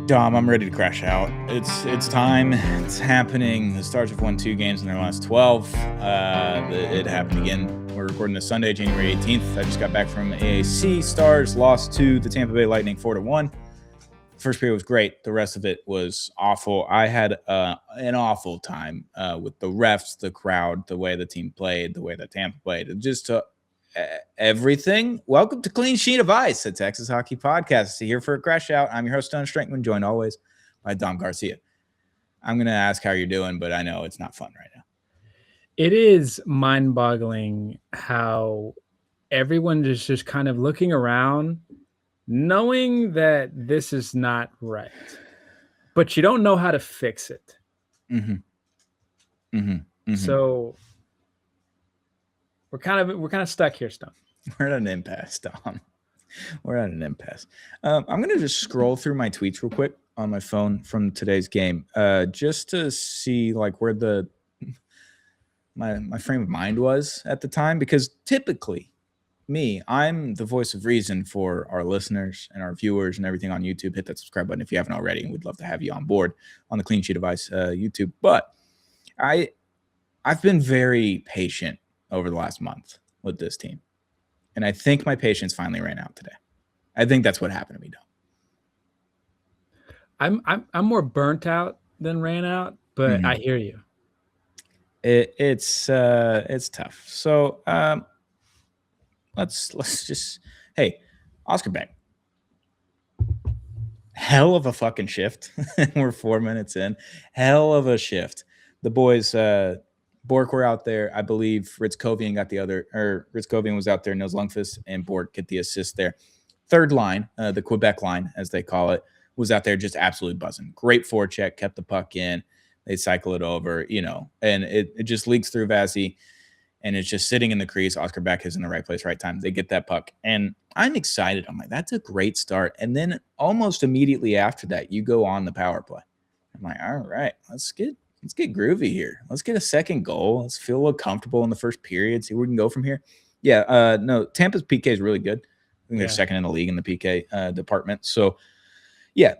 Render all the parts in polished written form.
Dom, I'm ready to crash out. It's time. It's happening. The Stars have won 2 games in their last 12. It happened again. We're recording this Sunday, January 18th. I just got back from AAC. Stars lost to the Tampa Bay Lightning 4-1. First period was great. The rest of it was awful. I had an awful time with the refs, the crowd, the way the team played, the way that Tampa played. It just everything. Welcome to Clean Sheet of Ice, a Texas Hockey Podcast. So here for a crash out. I'm your host, Don Strankman, joined always by Dom Garcia. I'm going to ask how you're doing, but I know it's not fun right now. It is mind-boggling how everyone is just kind of looking around, knowing that this is not right, but you don't know how to fix it. So we're kind of stuck here, Stone. We're at an impasse, Dom. We're at an impasse. I'm going to just scroll through my tweets real quick on my phone from today's game, just to see like where my frame of mind was at the time, because typically I'm the voice of reason for our listeners and our viewers and everything on YouTube. Hit that subscribe button if you haven't already, and we'd love to have you on board on the Clean Sheet of Ice YouTube. But I've been very patient over the last month with this team, and I think my patience finally ran out today. I think that's what happened to me, Dom. I'm more burnt out than ran out, but I hear you. It's tough. So let's just, hey, Oscar Beck, hell of a fucking shift. We're 4 minutes in. Hell of a shift. The boys, Bork were out there. I believe Ritzkovian was out there. Nils Lundqvist and Bork get the assist there. Third line, the Quebec line, as they call it, was out there just absolutely buzzing. Great forecheck, kept the puck in. They cycle it over, and it just leaks through Vazzy, and it's just sitting in the crease. Oscar Beck is in the right place, right time. They get that puck, and I'm excited. I'm like, that's a great start. And then almost immediately after that, you go on the power play. I'm like, all right, let's get groovy here. Let's get a second goal. Let's feel a little comfortable in the first period. See where we can go from here. Yeah, no, Tampa's PK is really good. I think they're second in the league in the PK department. So, yeah,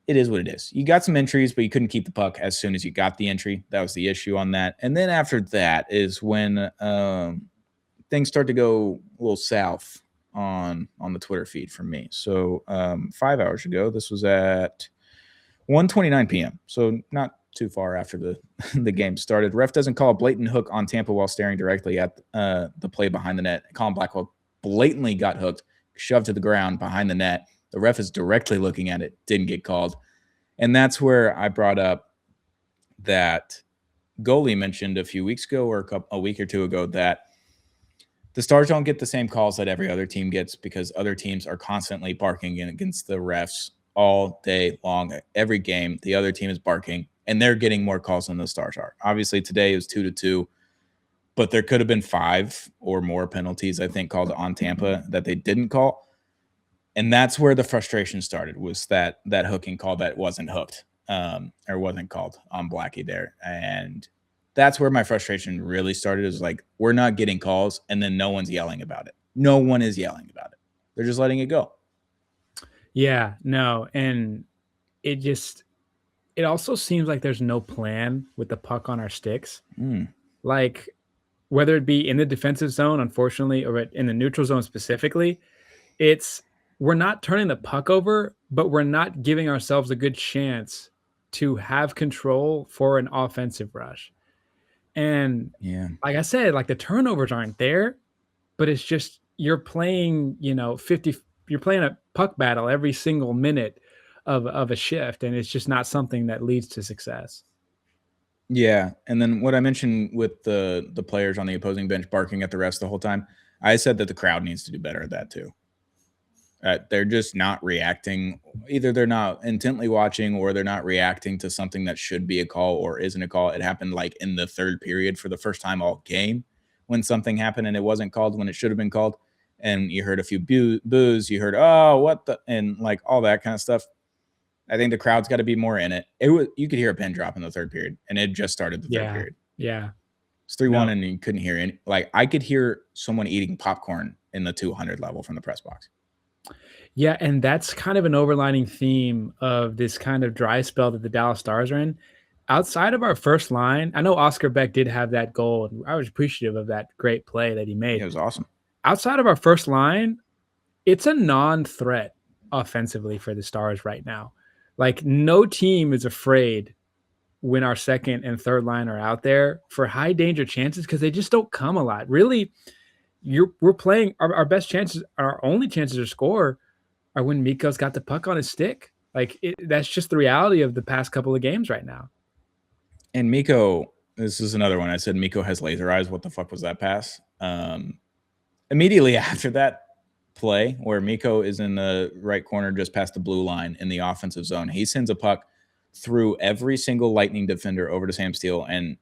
it is what it is. You got some entries, but you couldn't keep the puck as soon as you got the entry. That was the issue on that. And then after that is when things start to go a little south on the Twitter feed for me. So 5 hours ago, this was at 1:29 p.m. So not too far after the game started. Ref doesn't call a blatant hook on Tampa while staring directly at the play behind the net. Colin Blackwell blatantly got hooked, shoved to the ground behind the net. The ref is directly looking at it, didn't get called. And that's where I brought up that goalie mentioned a few weeks ago or a week or two ago that the Stars don't get the same calls that every other team gets because other teams are constantly barking against the refs all day long. Every game, the other team is barking, and they're getting more calls than the Stars are. Obviously, today it was 2-2, but there could have been 5 or more penalties, I think, called on Tampa that they didn't call. And that's where the frustration started, was that hooking call that wasn't hooked or wasn't called on Blackie there. And that's where my frustration really started, is like, we're not getting calls, and then no one's yelling about it. No one is yelling about it. They're just letting it go. Yeah, no. And it also seems like there's no plan with the puck on our sticks. Like, whether it be in the defensive zone, unfortunately, or in the neutral zone specifically, we're not turning the puck over, but we're not giving ourselves a good chance to have control for an offensive rush. And like I said, like, the turnovers aren't there, but it's just you're playing, you're playing a puck battle every single minute of a shift, and it's just not something that leads to success. Yeah, and then what I mentioned with the players on the opposing bench barking at the refs the whole time, I said that the crowd needs to do better at that too. They're just not reacting. Either they're not intently watching, or they're not reacting to something that should be a call or isn't a call. It happened like in the third period for the first time all game, when something happened and it wasn't called when it should have been called. And you heard a few boos. You heard, oh, what the, and like all that kind of stuff. I think the crowd's got to be more in it. You could hear a pin drop in the third period, and it just started the third period. Yeah. It's 3-1, and you couldn't hear any. Like, I could hear someone eating popcorn in the 200 level from the press box. Yeah, and that's kind of an overlining theme of this kind of dry spell that the Dallas Stars are in. Outside of our first line, I know Oscar Beck did have that goal, and I was appreciative of that great play that he Yeah, made. it was awesome. Outside of our first line, it's a non-threat offensively for the Stars right now. Like, no team is afraid when our second and third line are out there for high danger chances because they just don't come a lot. Really, we're playing our best chances, our only chances to score are when Miko's got the puck on his stick. Like that's just the reality of the past couple of games right now. And Mikko, this is another one. I said Mikko has laser eyes. What the fuck was that pass? Immediately after that play where Mikko is in the right corner just past the blue line in the offensive zone, he sends a puck through every single Lightning defender over to Sam Steele, and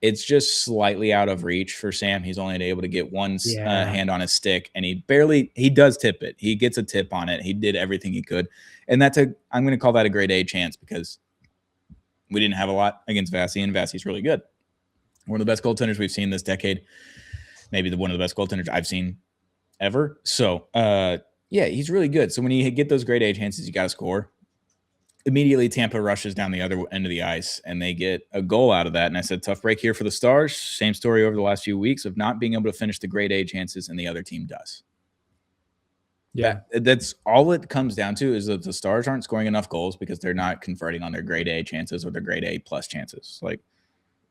it's just slightly out of reach for Sam. He's only able to get one hand on his stick, and he does tip it. He gets a tip on it. He did everything he could, and I'm going to call that a grade A chance because we didn't have a lot against Vasi, and Vasi's really good. One of the best goaltenders we've seen this decade, maybe one of the best goaltenders I've seen ever. So, yeah, he's really good. So when you get those grade A chances, you got to score. Immediately, Tampa rushes down the other end of the ice, and they get a goal out of that. And I said, tough break here for the Stars. Same story over the last few weeks of not being able to finish the grade A chances, and the other team does. Yeah. That's all it comes down to is that the Stars aren't scoring enough goals because they're not converting on their grade A chances or their grade A plus chances. Like,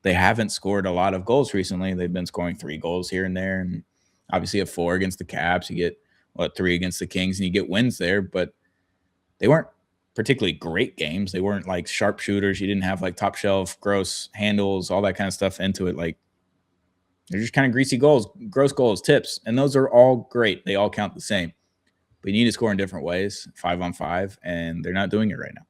they haven't scored a lot of goals recently. They've been scoring 3 goals here and there, and obviously a 4 against the Caps. You get 3 against the Kings, and you get wins there, but they weren't particularly great games. They weren't like sharpshooters. You didn't have like top shelf, gross handles, all that kind of stuff into it. Like, they're just kind of greasy goals, gross goals, tips, and those are all great. They all count the same, but you need to score in different ways, 5-on-5, and they're not doing it right now.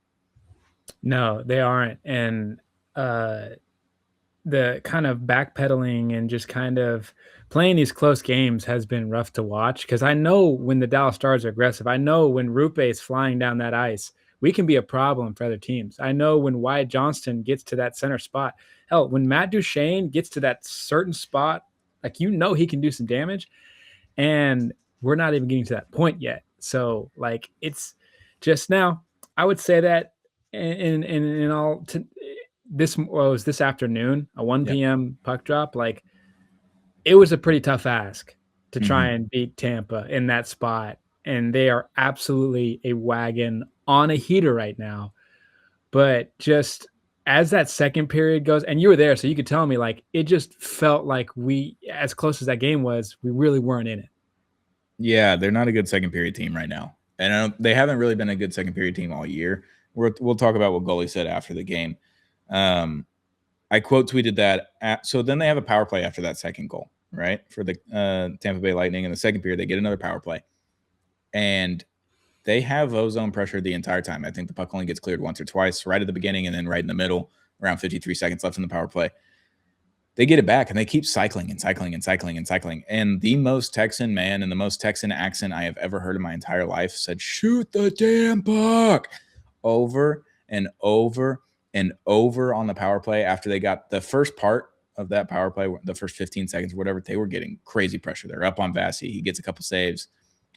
No, they aren't. And the kind of backpedaling and just kind of playing these close games has been rough to watch because I know when the Dallas Stars are aggressive, I know when Rupe is flying down that ice, we can be a problem for other teams. I know when Wyatt Johnston gets to that center spot. Hell, when Matt Duchene gets to that certain spot, like, he can do some damage. And we're not even getting to that point yet. So, like, it's just now. I would say that in all this was this afternoon, a 1 p.m. puck drop. Like, it was a pretty tough ask to try and beat Tampa in that spot. And they are absolutely a wagon on a heater right now. But just as that second period goes, and you were there, so you could tell me, like, it just felt like as close as that game was, we really weren't in it. Yeah, they're not a good second period team right now. And they haven't really been a good second period team all year. We'll talk about what goalie said after the game. I quote tweeted that. So then they have a power play after that second goal, right? For the Tampa Bay Lightning in the second period, they get another power play. And they have ozone pressure the entire time. I think the puck only gets cleared once or twice, right at the beginning and then right in the middle, around 53 seconds left in the power play. They get it back, and they keep cycling and cycling and cycling and cycling. And the most Texan man in the most Texan accent I have ever heard in my entire life said, "Shoot the damn puck," over and over and over on the power play. After they got the first part of that power play, the first 15 seconds or whatever, they were getting crazy pressure. They're up on Vasi. He gets a couple saves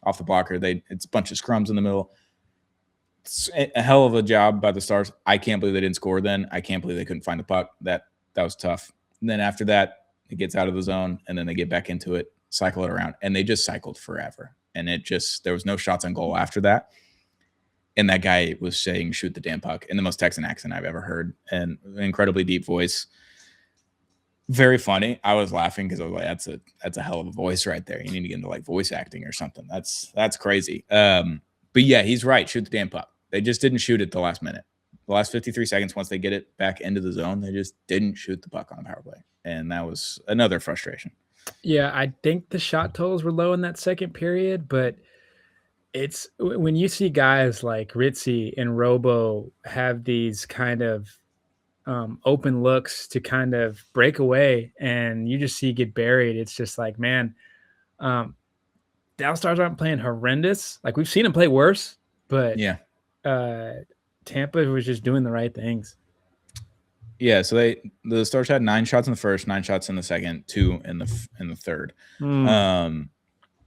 off the blocker. It's a bunch of scrums in the middle. It's a hell of a job by the Stars. I can't believe they didn't score then. I can't believe they couldn't find the puck. That was tough. And then after that, it gets out of the zone, and then they get back into it, cycle it around, and they just cycled forever. And there was no shots on goal after that. And that guy was saying, "Shoot the damn puck," in the most Texan accent I've ever heard, and an incredibly deep voice. Very funny. I was laughing because I was like, that's a hell of a voice right there. You need to get into like voice acting or something. That's crazy. But yeah, he's right. Shoot the damn puck. They just didn't shoot it the last minute. The last 53 seconds, once they get it back into the zone, they just didn't shoot the puck on the power play. And that was another frustration. Yeah, I think the shot totals were low in that second period, but it's when you see guys like Ritzy and Robo have these kind of open looks to kind of break away, and you just see get buried. It's just like, man, Dallas Stars aren't playing horrendous. Like, we've seen them play worse, but yeah, Tampa was just doing the right things. Yeah, so the Stars had 9 shots in the first, 9 shots in the second, 2 in the third.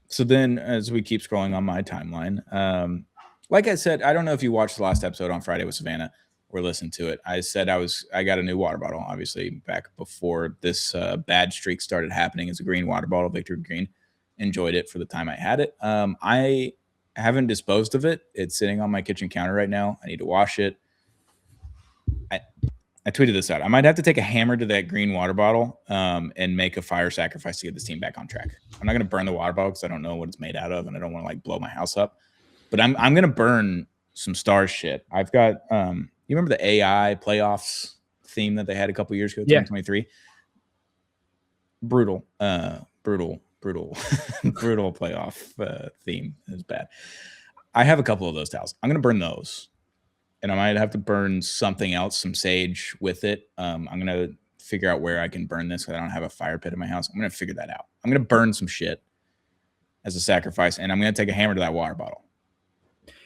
So then, as we keep scrolling on my timeline, like I said, I don't know if you watched the last episode on Friday with Savannah or listened to it. I said I got a new water bottle, obviously back before this bad streak started happening. It's a green water bottle, Victory Green. Enjoyed it for the time I had it. I haven't disposed of it. It's sitting on my kitchen counter right now. I need to wash it. I tweeted this out. I might have to take a hammer to that green water bottle and make a fire sacrifice to get this team back on track. I'm not going to burn the water bottle because I don't know what it's made out of and I don't want to like blow my house up. But I'm going to burn some Stars shit. I've got you remember the AI playoffs theme that they had a couple years ago, 2023? Brutal playoff theme. It was bad. I have a couple of those towels. I'm going to burn those. And I might have to burn something else, some sage with it. I'm going to figure out where I can burn this because I don't have a fire pit in my house. I'm going to figure that out. I'm going to burn some shit as a sacrifice, and I'm going to take a hammer to that water bottle.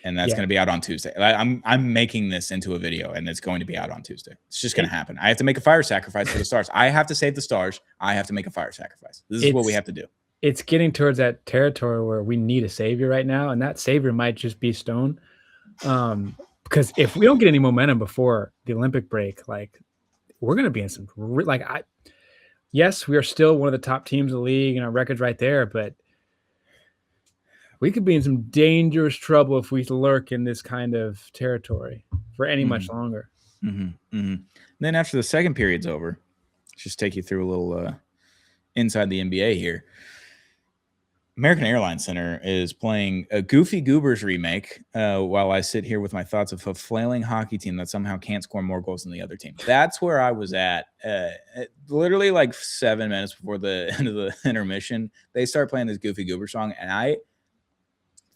And that's going to be out on Tuesday. I'm making this into a video, and it's going to be out on Tuesday. It's just going to happen. I have to make a fire sacrifice for the Stars. I have to save the Stars. I have to make a fire sacrifice. This is what we have to do. It's getting towards that territory where we need a savior right now, and that savior might just be Stone. Because if we don't get any momentum before the Olympic break, like we're going to be in some yes, we are still one of the top teams in the league and our record's right there, but we could be in some dangerous trouble if we lurk in this kind of territory for any much longer. Then after the second period's over, let's just take you through a little inside the NBA here. American Airlines Center is playing a Goofy Goobers remake while I sit here with my thoughts of a flailing hockey team that somehow can't score more goals than the other team. That's where I was at. Literally like 7 minutes before the end of the intermission, they start playing this Goofy Goober song, and I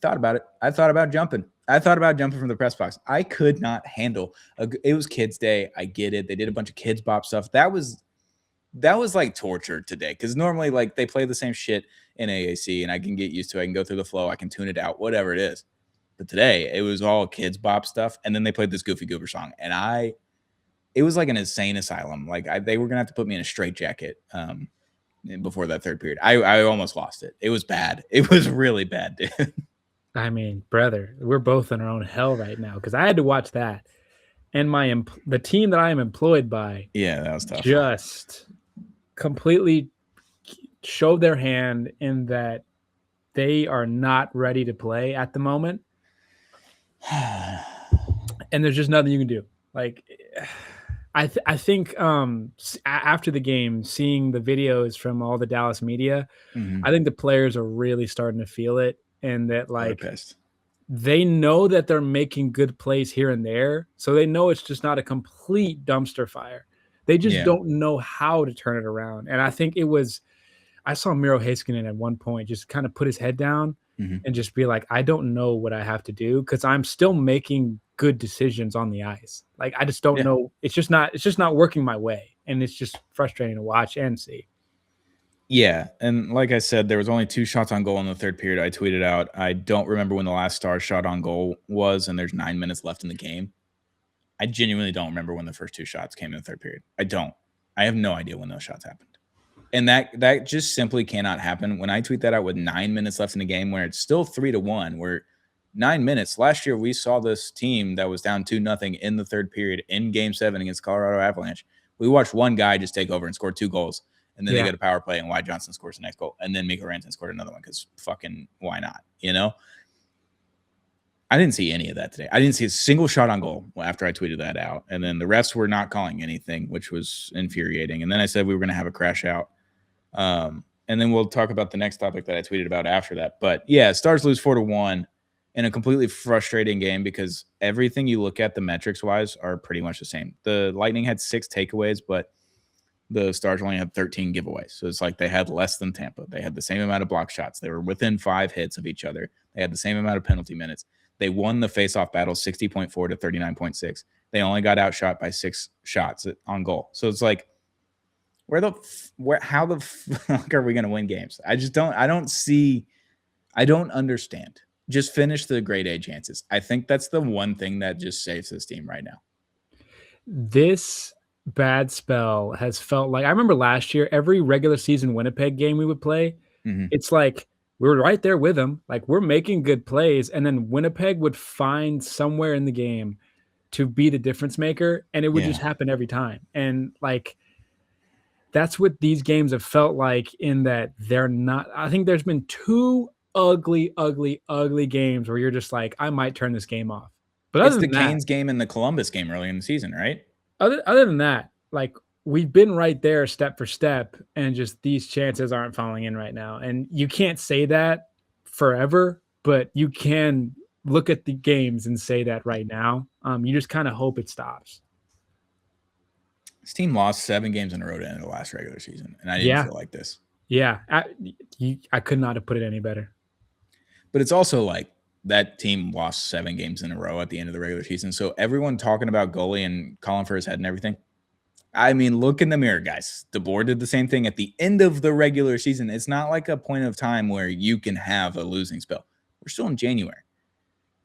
thought about it. I thought about jumping. From the press box. I could not handle it. Was Kids Day. I get it. They did a bunch of Kids Bop stuff. That was like torture today because normally like they play the same shit in AAC and I can get used to it. I can go through the flow. I can tune it out, whatever it is. But today it was all Kids Bop stuff. And then they played this Goofy Goober song. And it was like an insane asylum. Like they were going to have to put me in a straitjacket before that third period. I almost lost it. It was bad. It was really bad, dude. I mean, brother, we're both in our own hell right now because I had to watch that. And the team that I am employed by, that was tough. Just completely showed their hand in that they are not ready to play at the moment. And there's just nothing you can do. Like, I think after the game, seeing the videos from all the Dallas media, I think the players are really starting to feel it, and that like they know that they're making good plays here and there, so they know it's just not a complete dumpster fire. They just don't know how to turn it around. And I think I saw Miro Heiskanen at one point just kind of put his head down and just be like, I don't know what I have to do because I'm still making good decisions on the ice. Like, I just don't know. It's just not working my way. And it's just frustrating to watch and see. Yeah. And like I said, there was only 2 shots on goal in the third period. I tweeted out, I don't remember when the last Star shot on goal was, and there's 9 minutes left in the game. I genuinely don't remember when the first 2 shots came in the third period. I have no idea when those shots happened. And that just simply cannot happen. When I tweet that out with 9 minutes left in the game, where it's still 3-1, where 9 minutes. Last year, we saw this team that was down 2-0 in the third period in Game 7 against Colorado Avalanche. We watched one guy just take over and score 2 goals. And then they get a power play, and Wyatt Johnston scores the next goal. And then Mikko Rantanen scored another one because fucking why not? You know? I didn't see any of that today. I didn't see a single shot on goal after I tweeted that out. And then the refs were not calling anything, which was infuriating. And then I said we were going to have a crash out. And then we'll talk about the next topic that I tweeted about after that. But yeah, Stars lose 4-1 in a completely frustrating game because everything you look at the metrics wise are pretty much the same. The Lightning had 6 takeaways, but the Stars only had 13 giveaways. So it's like they had less than Tampa. They had the same amount of block shots. They were within 5 hits of each other. They had the same amount of penalty minutes. They won the faceoff battle 60.4 to 39.6. They only got outshot by 6 shots on goal. So it's like, how the fuck are we going to win games? I don't understand. Just finish the grade A chances. I think that's the one thing that just saves this team right now. This bad spell has felt like, I remember last year, every regular season Winnipeg game we would play, it's like we were right there with them. Like, we're making good plays, and then Winnipeg would find somewhere in the game to be the difference maker, and it would just happen every time. And like, that's what these games have felt like, in that they're not. I think there's been two ugly, ugly, ugly games where you're just like, I might turn this game off. But It's other the than that, Canes game and the Columbus game early in the season, right? other than that, like, we've been right there step for step, and just these chances aren't falling in right now. And you can't say that forever, but you can look at the games and say that right now. You just kind of hope it stops. This team lost 7 games in a row to end the last regular season, and I didn't feel like this. Yeah, I could not have put it any better. But it's also like that team lost 7 games in a row at the end of the regular season. So everyone talking about goalie and calling for his head and everything. I mean, look in the mirror, guys. DeBoer did the same thing at the end of the regular season. It's not like a point of time where you can have a losing spell. We're still in January.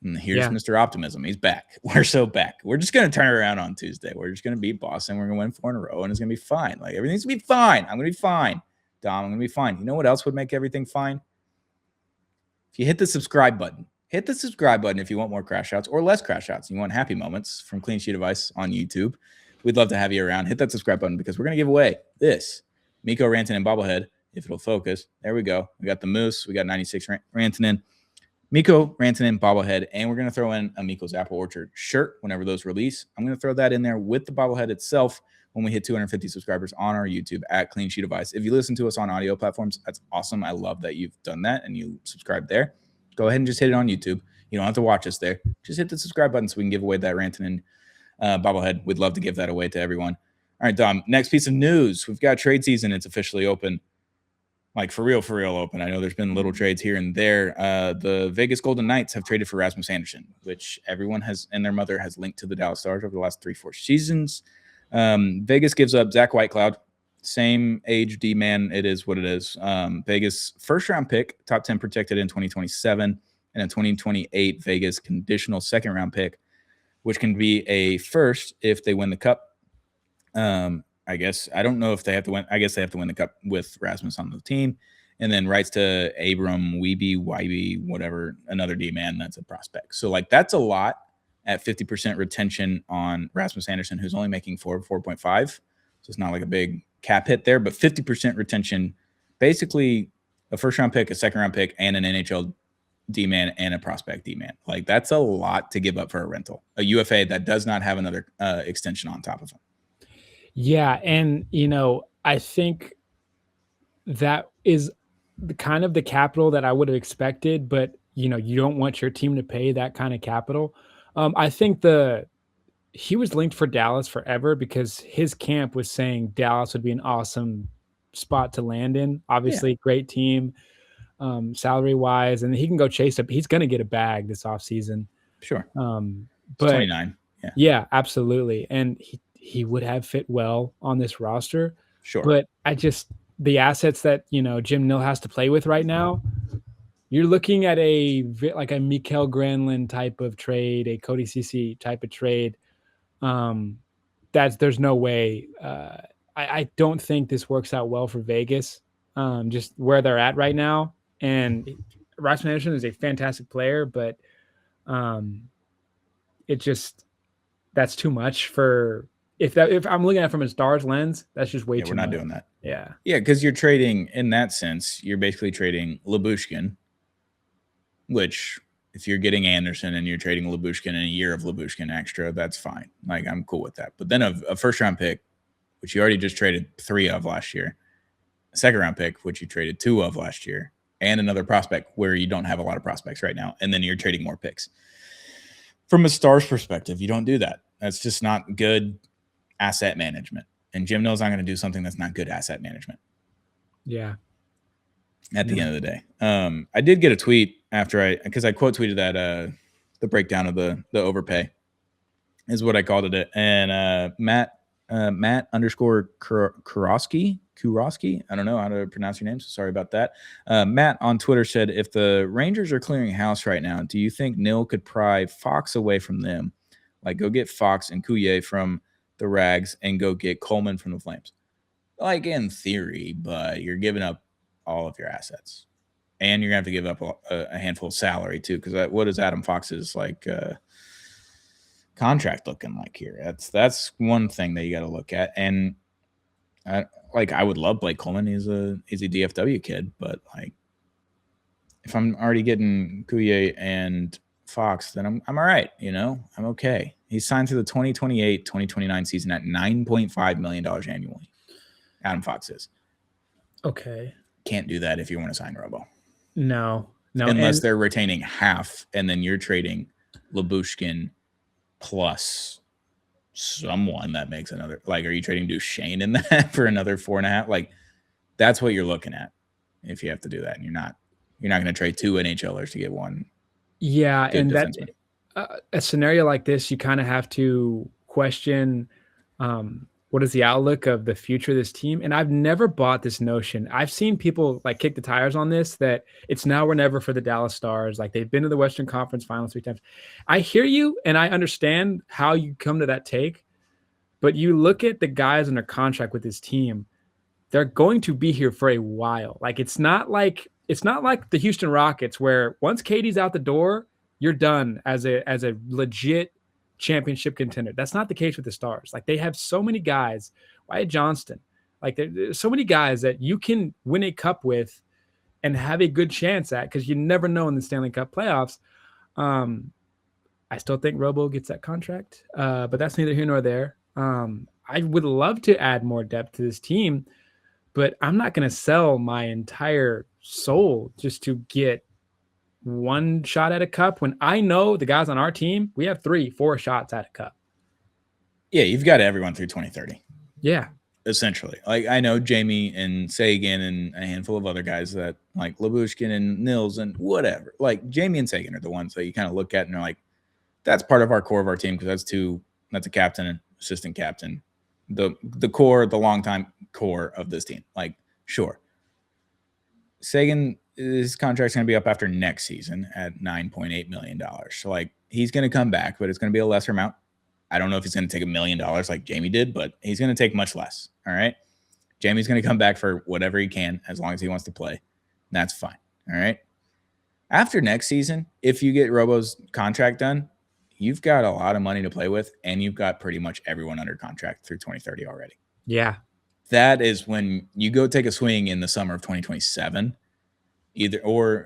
And here's Mr. Optimism. He's back. We're so back. We're just going to turn it around on Tuesday. We're just going to beat Boston. We're going to win 4 in a row, and it's going to be fine. Like, everything's going to be fine. I'm going to be fine. Dom, I'm going to be fine. You know what else would make everything fine? If you hit the subscribe button. Hit the subscribe button if you want more crash outs or less crash outs. You want happy moments from Clean Sheet Advice on YouTube. We'd love to have you around. Hit that subscribe button because we're going to give away this Mikko Rantanen bobblehead, if it'll focus. There we go. We got the Moose. We got 96 Rantanen. Mikko Rantanen bobblehead, and we're going to throw in a Mikko's Apple Orchard shirt whenever those release. I'm going to throw that in there with the bobblehead itself when we hit 250 subscribers on our YouTube at Clean Sheet Advice. If you listen to us on audio platforms, that's awesome. I love that you've done that and you subscribe there. Go ahead and just hit it on YouTube. You don't have to watch us there. Just hit the subscribe button so we can give away that Rantanen bobblehead. We'd love to give that away to everyone. All right, Dom, next piece of news. We've got trade season. It's officially open. Like, for real open. I know there's been little trades here and there. The Vegas Golden Knights have traded for Rasmus Andersson, which everyone has and their mother has linked to the Dallas Stars over the last 3-4 seasons. Vegas gives up Zach Whitecloud. Same age D-man. It is what it is. Vegas first-round pick, top 10 protected in 2027, and a 2028 Vegas conditional second-round pick, which can be a first if they win the cup. I guess I don't know if they have to win. I guess they have to win the cup with Rasmus on the team, and then rights to Abram, Wybe, whatever, another D-man that's a prospect. So, like, that's a lot at 50% retention on Rasmus Andersson, who's only making 4.5. So it's not like a big cap hit there, but 50% retention, basically a first-round pick, a second-round pick, and an NHL D-man and a prospect D-man. Like, that's a lot to give up for a rental, a UFA that does not have another extension on top of him. Yeah, and I think that is kind of the capital that I would have expected, but you don't want your team to pay that kind of capital. I think he was linked for Dallas forever because his camp was saying Dallas would be an awesome spot to land in. Obviously, great team, salary wise, and he can go chase up. He's going to get a bag this offseason. Sure. But 29. Yeah, absolutely. And he would have fit well on this roster. Sure. But the assets that, Jim Nill has to play with right now, you're looking at like a Mikael Granlund type of trade, a Cody Ceci type of trade. There's no way. I don't think this works out well for Vegas, just where they're at right now. And Rasmus Andersson is a fantastic player, but that's too much for if I'm looking at it from a Stars lens, that's just way too much. We're not doing that. Yeah. Yeah, because you're trading, in that sense, you're basically trading Lyubushkin, which if you're getting Anderson and you're trading Lyubushkin in a year of Lyubushkin extra, that's fine. Like, I'm cool with that. But then a first-round pick, which you already just traded 3 of last year, a second-round pick, which you traded 2 of last year, and another prospect where you don't have a lot of prospects right now, and then you're trading more picks. From a Stars perspective, you don't do that. That's just not good asset management. And Jim Nill's not going to do something that's not good asset management. Yeah. At the end of the day. I did get a tweet because I quote tweeted that the breakdown of the overpay is what I called it. And Matt _ Kurowski. I don't know how to pronounce your name, so sorry about that. Matt on Twitter said, if the Rangers are clearing house right now, do you think Nill could pry Fox away from them? Like, go get Fox and Couillet from the Rags and go get Coleman from the Flames? Like, in theory, but you're giving up all of your assets. and you're gonna have to give up a handful of salary too. Because what is Adam Fox's contract looking like here? That's one thing that you got to look at. And I would love Blake Coleman. He's a DFW kid, but like if I'm already getting Coulier and Fox, then I'm all right. I'm okay. He's signed through the 2028-2029 season at $9.5 million annually. Adam Fox is. Okay. Can't do that if you want to sign Robo. No. Unless they're retaining half, and then you're trading Lyubushkin plus someone that makes another. Like, are you trading Duchesne in that for another 4.5? Like, that's what you're looking at if you have to do that, and you're not going to trade 2 NHLers to get one. Yeah, and that a scenario like this, you kind of have to question what is the outlook of the future of this team. And I've never bought this notion. I've seen people like kick the tires on this, that it's now or never for the Dallas Stars. Like, they've been to the Western Conference Finals 3 times. I hear you, and I understand how you come to that take. But you look at the guys under contract with this team, they're going to be here for a while. Like, it's not like the Houston Rockets, where once Katie's out the door, you're done as a legit championship contender. That's not the case with the Stars. Like, they have so many guys, Wyatt Johnston, like there's so many guys that you can win a cup with and have a good chance at, because you never know in the Stanley Cup playoffs. I still think Robo gets that contract, but that's neither here nor there. I would love to add more depth to this team, but I'm not going to sell my entire soul just to get one shot at a cup, when I know the guys on our team, we have 3-4 shots at a cup. Yeah, you've got everyone through 2030. Yeah. Essentially. Like, I know Jamie and Seguin and a handful of other guys that, like Lyubushkin and Nils and whatever. Like, Jamie and Seguin are the ones that you kind of look at and are like, that's part of our core of our team, because that's a captain and assistant captain. The core, the longtime core of this team. Like, sure. Seguin, his contract's going to be up after next season at $9.8 million. So, like, he's going to come back, but it's going to be a lesser amount. I don't know if he's going to take $1 million like Jamie did, but he's going to take much less. All right. Jamie's going to come back for whatever he can, as long as he wants to play. That's fine. All right. After next season, if you get Robo's contract done, you've got a lot of money to play with, and you've got pretty much everyone under contract through 2030 already. Yeah. That is when you go take a swing in the summer of 2027, or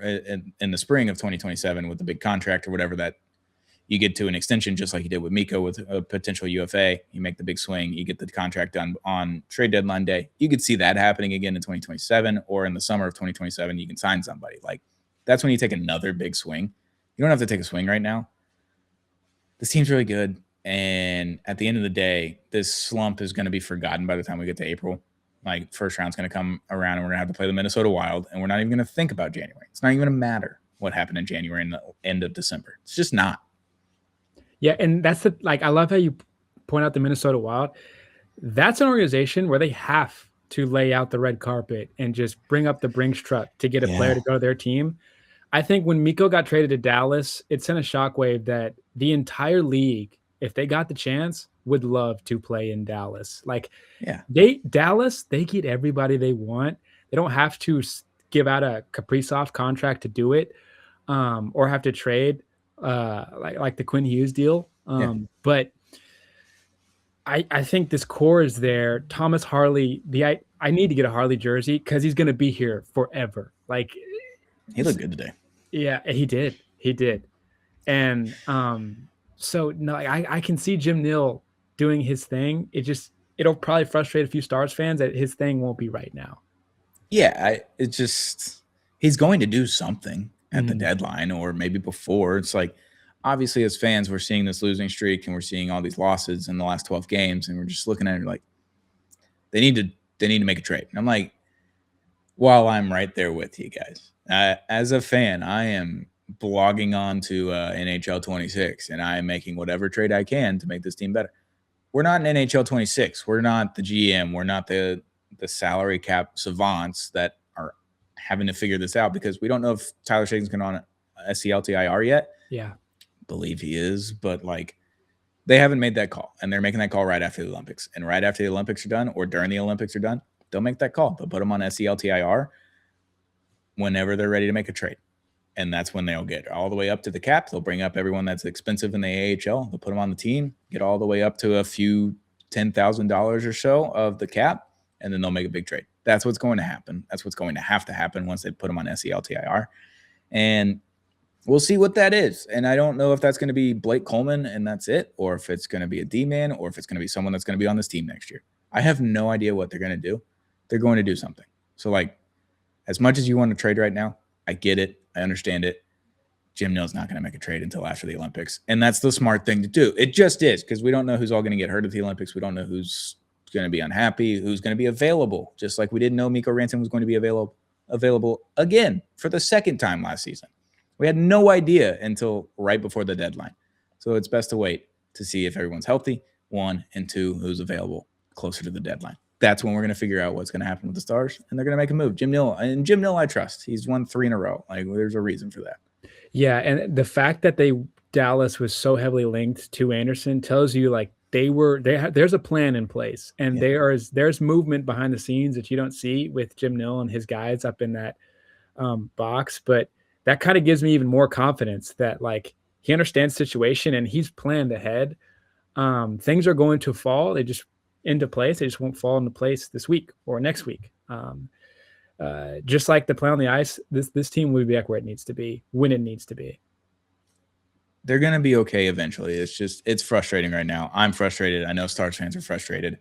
in the spring of 2027 with the big contract or whatever, that you get to an extension, just like you did with Mikko with a potential UFA. You make the big swing, you get the contract done on trade deadline day. You could see that happening again in 2027, or in the summer of 2027, you can sign somebody. Like, that's when you take another big swing. You don't have to take a swing right now. This team's really good. And at the end of the day, this slump is going to be forgotten by the time we get to April. Like, first round's going to come around, and we're going to have to play the Minnesota Wild, and we're not even going to think about January. It's not even going to matter what happened in January and the end of December. It's just not. Yeah, and that's I love how you point out the Minnesota Wild. That's an organization where they have to lay out the red carpet and just bring up the Brinks truck to get a player to go to their team. I think when Mikko got traded to Dallas, it sent a shockwave that the entire league, if they got the chance, would love to play in Dallas. Like, Dallas, they get everybody they want. They don't have to give out a Kaprizov contract to do it, or have to trade like the Quinn Hughes deal. But I think this core is there. Thomas Harley, I need to get a Harley jersey, because he's going to be here forever. Like, he looked good today. Yeah, he did. And so no, I can see Jim Nill doing his thing. It'll probably frustrate a few Stars fans that his thing won't be right now. Yeah, he's going to do something at the deadline, or maybe before. It's like, obviously, as fans, we're seeing this losing streak, and we're seeing all these losses in the last 12 games, and we're just looking at it like, they need to make a trade. And I'm like, while I'm right there with you guys, as a fan, I am blogging on to NHL 26, and I am making whatever trade I can to make this team better. We're not in NHL 26. We're not the GM. We're not the salary cap savants that are having to figure this out, because we don't know if Tyler Seguin's going on SCLTIR yet. Yeah. Believe he is, but like, they haven't made that call, and they're making that call right after the Olympics. And right after the Olympics are done, or during the Olympics are done, they'll make that call. They'll put him on SCLTIR. whenever they're ready to make a trade. And that's when they'll get all the way up to the cap. They'll bring up everyone that's expensive in the AHL. They'll put them on the team, get all the way up to a few $10,000 or so of the cap, and then they'll make a big trade. That's what's going to happen. That's what's going to have to happen once they put them on SELTIR. And we'll see what that is. And I don't know if that's going to be Blake Coleman and that's it, or if it's going to be a D-man, or if it's going to be someone that's going to be on this team next year. I have no idea what they're going to do. They're going to do something. So, like, as much as you want to trade right now, I get it. I understand it. Jim Nill's not going to make a trade until after the Olympics. And that's the smart thing to do. It just is, because we don't know who's all going to get hurt at the Olympics. We don't know who's going to be unhappy, who's going to be available. Just like we didn't know Mikko Rantanen was going to be available again for the second time last season. We had no idea until right before the deadline. So it's best to wait to see if everyone's healthy, one, and two, who's available closer to the deadline. That's when we're going to figure out what's going to happen with the Stars, and they're going to make a move. Jim Nill, I trust. He's won 3 in a row. Like, there's a reason for that. Yeah, and the fact that Dallas was so heavily linked to Anderson tells you, like, there's a plan in place, and there's movement behind the scenes that you don't see with Jim Nill and his guys up in that box. But that kind of gives me even more confidence that, like, he understands the situation and he's planned ahead. Things are going to fall. They just into place. They just won't fall into place this week or next week. Just like the play on the ice, this team will be back where it needs to be when it needs to be. They're going to be okay eventually. It's frustrating right now. I'm frustrated. I know Stars fans are frustrated.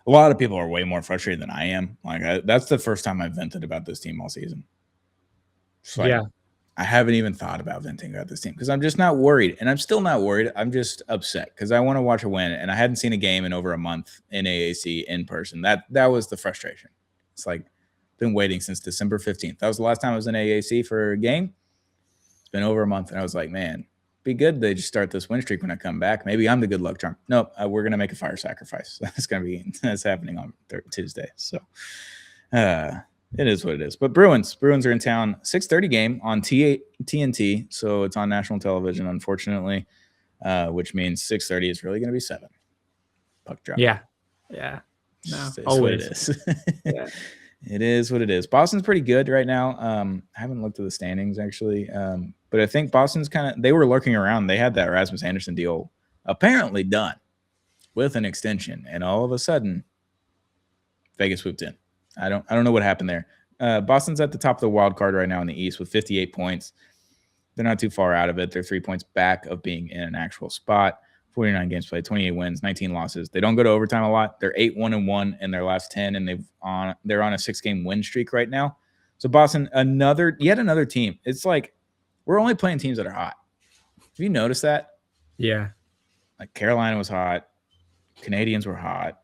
A lot of people are way more frustrated than I am. Like, that's the first time I've vented about this team all season. So, like, I haven't even thought about venting about this team because I'm just not worried. And I'm still not worried. I'm just upset because I want to watch a win. And I hadn't seen a game in over a month in AAC in person. That was the frustration. It's like, been waiting since December 15th. That was the last time I was in AAC for a game. It's been over a month. And I was like, man, be good. They just start this win streak when I come back. Maybe I'm the good luck charm. Nope. We're going to make a fire sacrifice. That's happening on Tuesday. So, it is what it is. But Bruins are in town. 6:30 game on TNT, so it's on national television, unfortunately, which means 6:30 is really going to be 7. Puck drop. Yeah. No, always. It is. Yeah. It is what it is. Boston's pretty good right now. I haven't looked at the standings, actually, but I think Boston's they were lurking around. They had that Rasmus Anderson deal apparently done with an extension, and all of a sudden, Vegas swooped in. I don't know what happened there. Boston's at the top of the wild card right now in the East with 58 points. They're not too far out of it. They're 3 points back of being in an actual spot. 49 games played, 28 wins, 19 losses. They don't go to overtime a lot. They're 8-1-1 in their last 10, and they're on a 6-game win streak right now. So Boston, yet another team. It's like we're only playing teams that are hot. Have you noticed that? Yeah. Like Carolina was hot. Canadians were hot.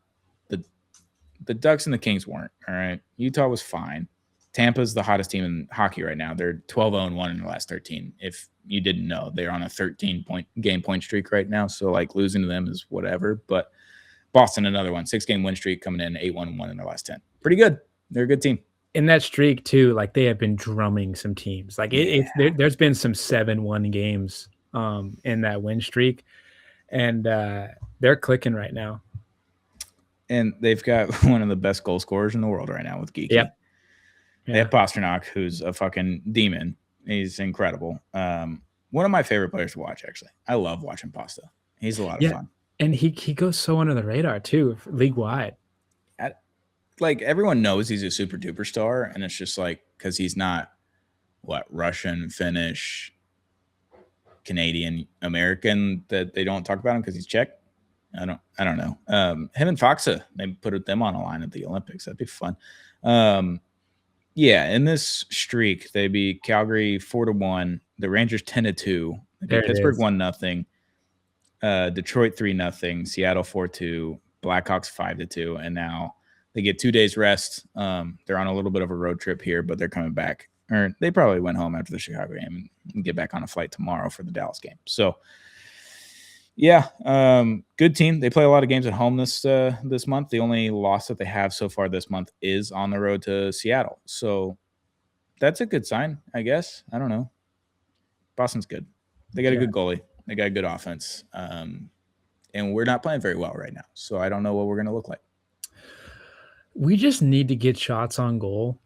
The Ducks and the Kings weren't, all right? Utah was fine. Tampa's the hottest team in hockey right now. They're 12-0-1 in the last 13. If you didn't know, they're on a 13-game point streak right now. So, like, losing to them is whatever. But Boston, another one. 6-game win streak coming in 8-1-1 in their last 10. Pretty good. They're a good team. In that streak, too, like, they have been drumming some teams. Like, there's been some 7-1 games in that win streak. And they're clicking right now. And they've got one of the best goal scorers in the world right now with Geeky. Yep. Yeah. They have Pasternak, who's a fucking demon. He's incredible. One of my favorite players to watch, actually. I love watching Pasta. He's a lot of fun. And he goes so under the radar, too, league-wide. Like, everyone knows he's a super duper star, and it's just like, because he's not, Russian, Finnish, Canadian, American, that they don't talk about him because he's Czech. I don't know. Him and Faksa, they put them on a line at the Olympics. That'd be fun. Yeah, in this streak, they beat Calgary 4-1, the Rangers 10-2, Pittsburgh 1-0, Detroit 3-0, Seattle 4-2, Blackhawks 5-2, and now they get 2 days rest. They're on a little bit of a road trip here, but they're coming back. Or they probably went home after the Chicago game and get back on a flight tomorrow for the Dallas game. So, yeah, good team. They play a lot of games at home this month. The only loss that they have so far this month is on the road to Seattle. So that's a good sign, I guess. I don't know. Boston's good. They got a good goalie. They got a good offense. And we're not playing very well right now. So I don't know what we're going to look like. We just need to get shots on goal.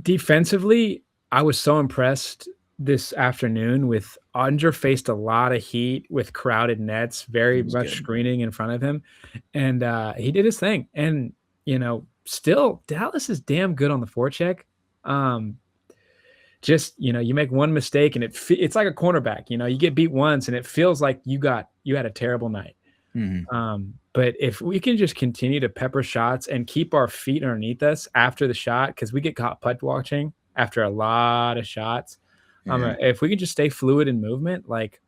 Defensively, I was so impressed this afternoon with Ottinger faced a lot of heat with crowded nets, He very was much good. screening in front of him, and, he did his thing, and, still, Dallas is damn good on the forecheck. Um, just, you make one mistake and it's like a cornerback, you get beat once and it feels like you had a terrible night. Mhm. But if we can just continue to pepper shots and keep our feet underneath us after the shot, because we get caught putt watching after a lot of shots. Yeah. If we can just stay fluid in movement, like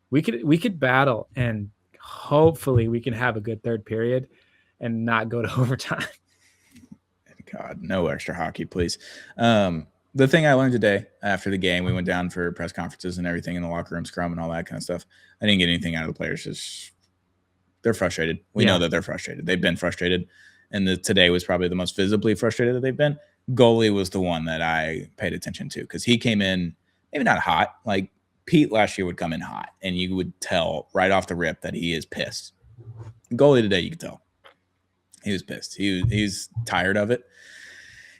we could battle and hopefully we can have a good third period and not go to overtime. God, no extra hockey, please. The thing I learned today after the game, we went down for press conferences and everything in the locker room, scrum and all that kind of stuff. I didn't get anything out of the players. Just they're frustrated. We know that they're frustrated. They've been frustrated, and today was probably the most visibly frustrated that they've been. Goalie was the one that I paid attention to because he came in maybe not hot. Like Pete last year would come in hot, and you would tell right off the rip that he is pissed. Goalie today, you could tell he was pissed. He's tired of it.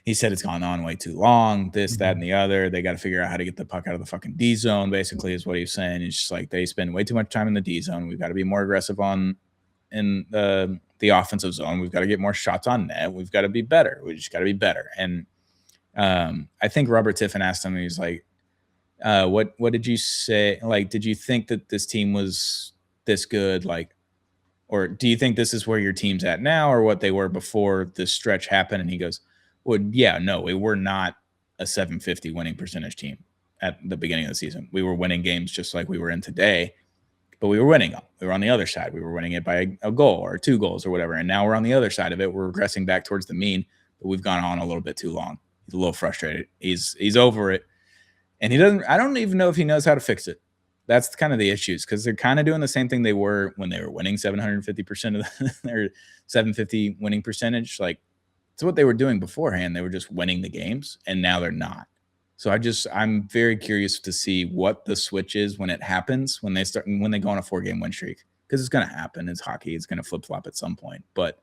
He said it's gone on way too long, this, that, and the other. They got to figure out how to get the puck out of the fucking D zone, basically, is what he's saying. It's just like they spend way too much time in the D zone. We've got to be more aggressive in the offensive zone. We've got to get more shots on net. We've got to be better. We just got to be better. And I think Robert Tiffin asked him, he's like, what did you say? Like, did you think that this team was this good? Like, or do you think this is where your team's at now or what they were before this stretch happened? And he goes, well, yeah, no, we were not a 750 winning percentage team at the beginning of the season. We were winning games just like we were in today, but we were winning them. We were on the other side. We were winning it by a goal or 2 goals or whatever. And now we're on the other side of it. We're regressing back towards the mean, but we've gone on a little bit too long. He's a little frustrated. He's over it. And I don't even know if he knows how to fix it. That's kind of the issues because they're kind of doing the same thing they were when they were winning 750% of their 750 winning percentage. Like, it's what they were doing beforehand. They were just winning the games, and now they're not. So I'm very curious to see what the switch is when it happens, when they go on a 4-game win streak, because it's going to happen. It's hockey. It's going to flip flop at some point. But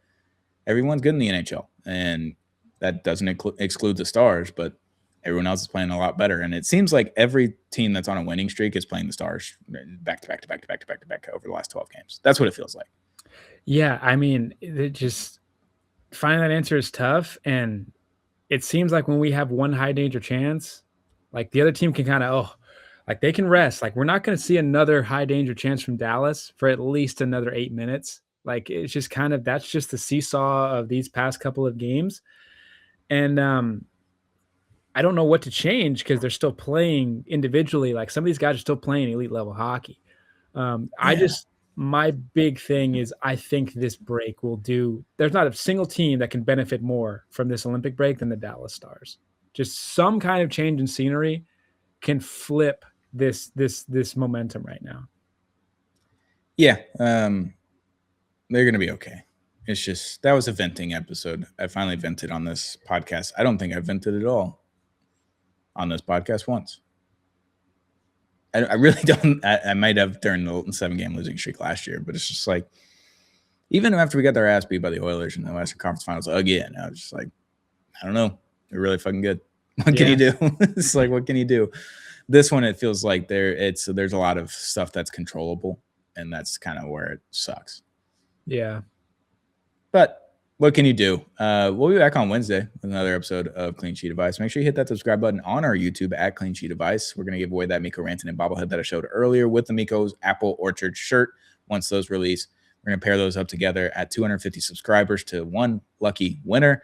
everyone's good in the NHL, and that doesn't exclude the Stars, but everyone else is playing a lot better. And it seems like every team that's on a winning streak is playing the Stars back to back over the last 12 games. That's what it feels like. Yeah, I mean, it just finding that answer is tough, and it seems like when we have one high danger chance, like the other team can kind of like they can rest. Like we're not going to see another high danger chance from Dallas for at least another 8 minutes. Like it's just kind of that's just the seesaw of these past couple of games, and I don't know what to change because they're still playing individually. Like some of these guys are still playing elite level hockey. My big thing is I think this break will there's not a single team that can benefit more from this Olympic break than the Dallas Stars. Just some kind of change in scenery can flip this momentum right now. Yeah. They're going to be okay. It's just, that was a venting episode. I finally vented on this podcast. I don't think I vented at all on this podcast once. I really don't. I might have during the 7-game losing streak last year, but it's just like, even after we got their ass beat by the Oilers in the Western Conference Finals again, I was just like, I don't know. They're really fucking good. What can you do? It's like, what can you do? This one, it feels like there's a lot of stuff that's controllable, and that's kind of where it sucks. Yeah. But what can you do? We'll be back on Wednesday with another episode of Clean Sheet Advice. Make sure you hit that subscribe button on our YouTube at Clean Sheet Advice. We're going to give away that Mikko Rantanen bobblehead that I showed earlier with the Mikko's Apple Orchard shirt. Once those release, we're going to pair those up together at 250 subscribers to one lucky winner.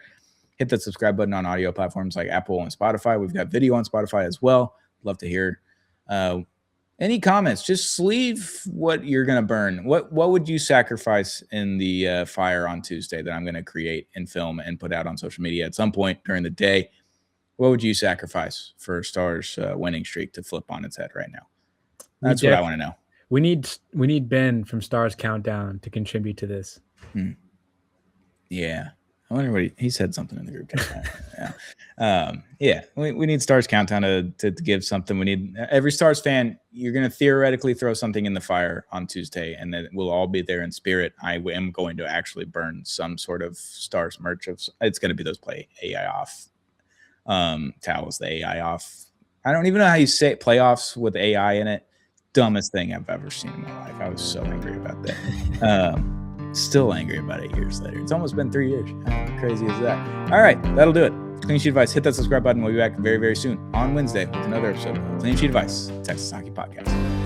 Hit that subscribe button on audio platforms like Apple and Spotify. We've got video on Spotify as well. Love to hear any comments. Just leave what you're going to burn. What would you sacrifice in the fire on Tuesday that I'm going to create and film and put out on social media at some point during the day? What would you sacrifice for Stars winning streak to flip on its head right now? That's what I want to know. We need Ben from Stars Countdown to contribute to this. Yeah. I wonder what he said something in the group chat. Yeah. We need Stars Countdown to give something. We need every Stars fan. You're going to theoretically throw something in the fire on Tuesday, and then we'll all be there in spirit. I am going to actually burn some sort of Stars merch. It's going to be those play AI off Towels the AI off. I don't even know how you say it, playoffs with AI in it. Dumbest thing I've ever seen in my life. I was so angry about that. Still angry about it years later. It's almost been 3 years. How crazy is that? All right, that'll do it. Clean Sheet Advice. Hit that subscribe button. We'll be back very, very soon on Wednesday with another episode of Clean Sheet Advice, Texas Hockey Podcast.